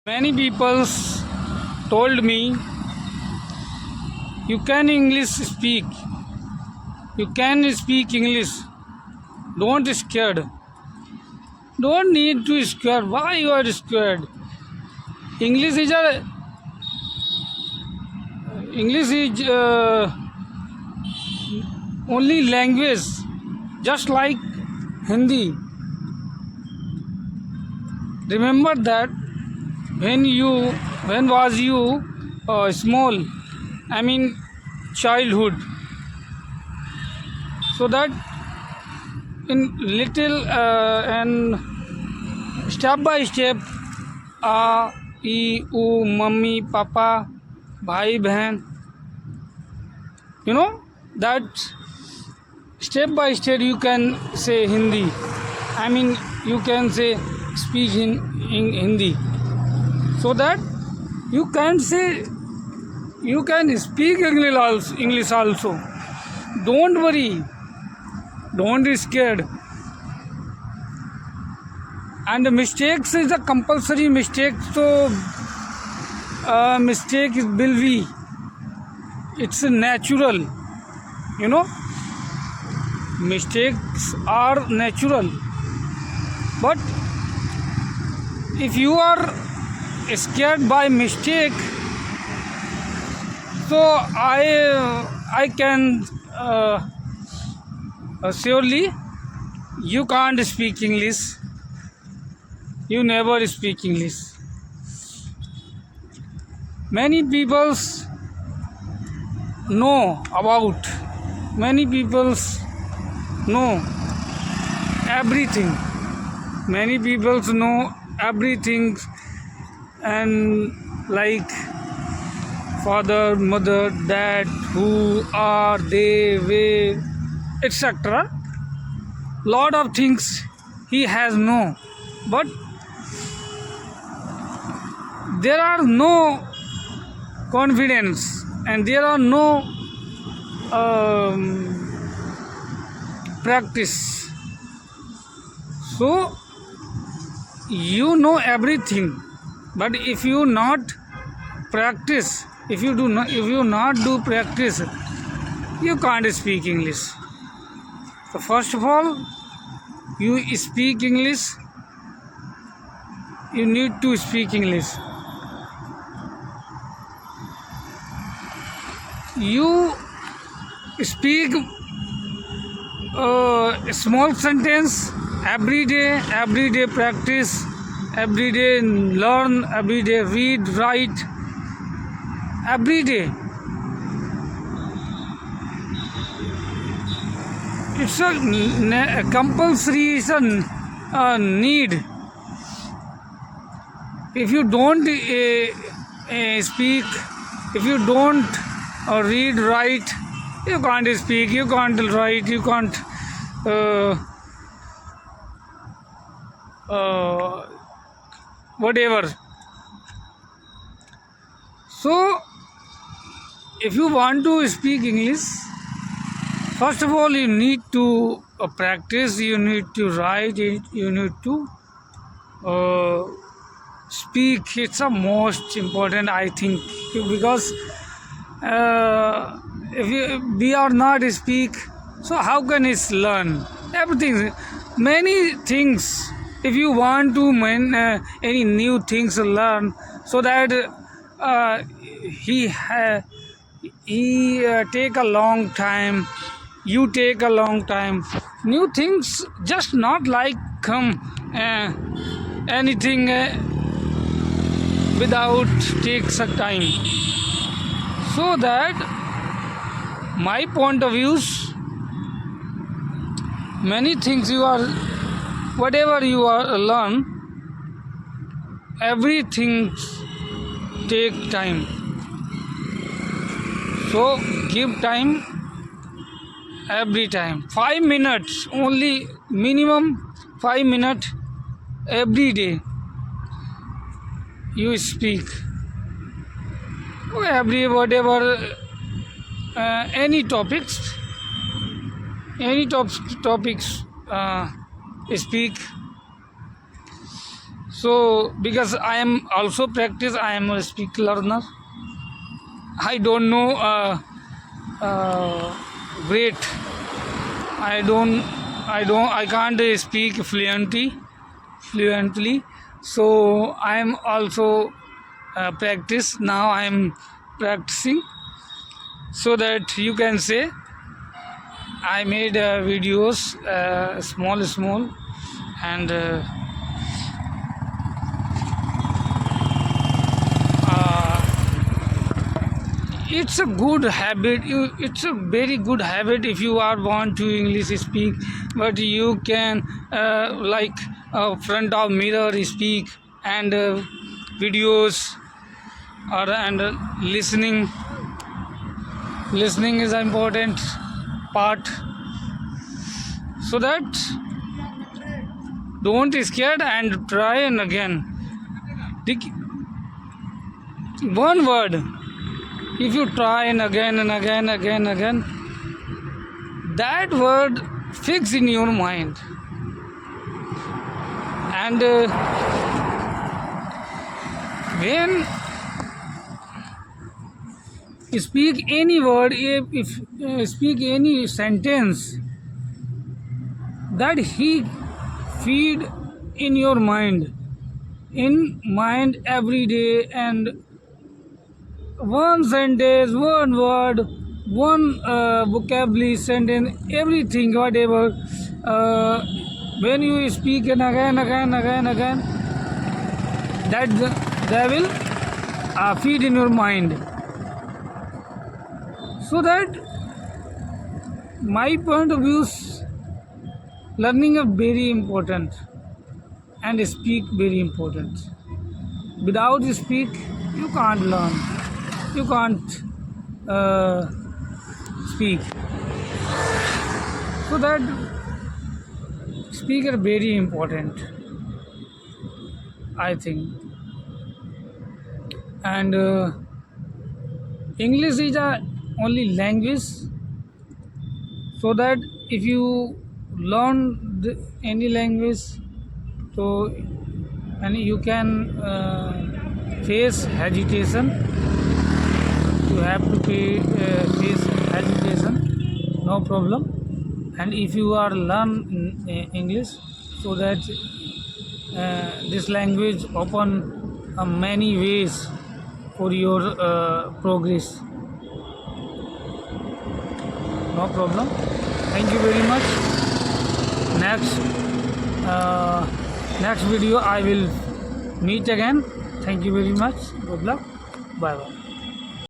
Many people told me you can English speak. You can speak English. Don't scared. Don't need to scared. Why you are scared? English is a English is only language, just like Hindi. Remember that when was you small? I mean childhood. So that in little and step by step आ ई ऊ mummy papa भाई बहन that step by step you can say Hindi. I mean you can say speak in Hindi, so that you can say you can speak English also. Don't worry, don't be scared. And the mistakes is a compulsory mistake, so mistake will be, it's natural, mistakes are natural. But if you are scared by mistake, so I can surely you can't speak English. You never speak English. Many people know about. Many people know everything. Many people know everything, and like father, mother, dad, who are they, where, etc. Lot of things he has know, but there are no confidence and there are no practice. So you know everything, but if you not practice, if you not do practice, you can't speak English. So first of all, you speak English. You need to speak English. You speak a small sentence every day practice, every day learn, every day read, write, every day. It's a compulsory, it's a need. If you don't speak, if you don't read, write, you can't speak, you can't write, you can't whatever. So if you want to speak English, first of all you need to practice, you need to write it, you need to speak. It's the most important, I think, because if we are not speak, so how can it learn everything, many things? If you want to any new things learn, so that he take a long time, you take a long time. New things just not like anything without takes a time. So that my point of views, many things you are, whatever you are learn, everything take time. So give time every time. 5 minutes only, minimum 5 minutes every day you speak. Every whatever any topics speak. So because I am also practice, I am a speak learner. I don't know great. I can't speak fluently. So I am also practice. Now I am practicing, so that you can say I made videos small, and it's a good habit. It's a very good habit if you are want to English speak, but you can like front of mirror speak, and videos, or and listening is an important part, so that don't scared and try. And again, one word, if you try and again, that word fix in your mind. And when you speak any word, if speak any sentence, that he feed in your mind every day. And one sentence, one word, one vocabulary sentence, everything, whatever, when you speak and again, that they will feed in your mind. So that my point of view, learning is very important, and speak very important. Without speak, you can't learn. You can't speak. So that speak is very important, I think. And English is a only language, so that if you learn any language, so and you can face hesitation. You have to face hesitation, no problem. And if you are learn English, so that this language open many ways for your progress, no problem. Thank you very much. Next video I will meet again. Thank you very much. Good luck. Bye bye.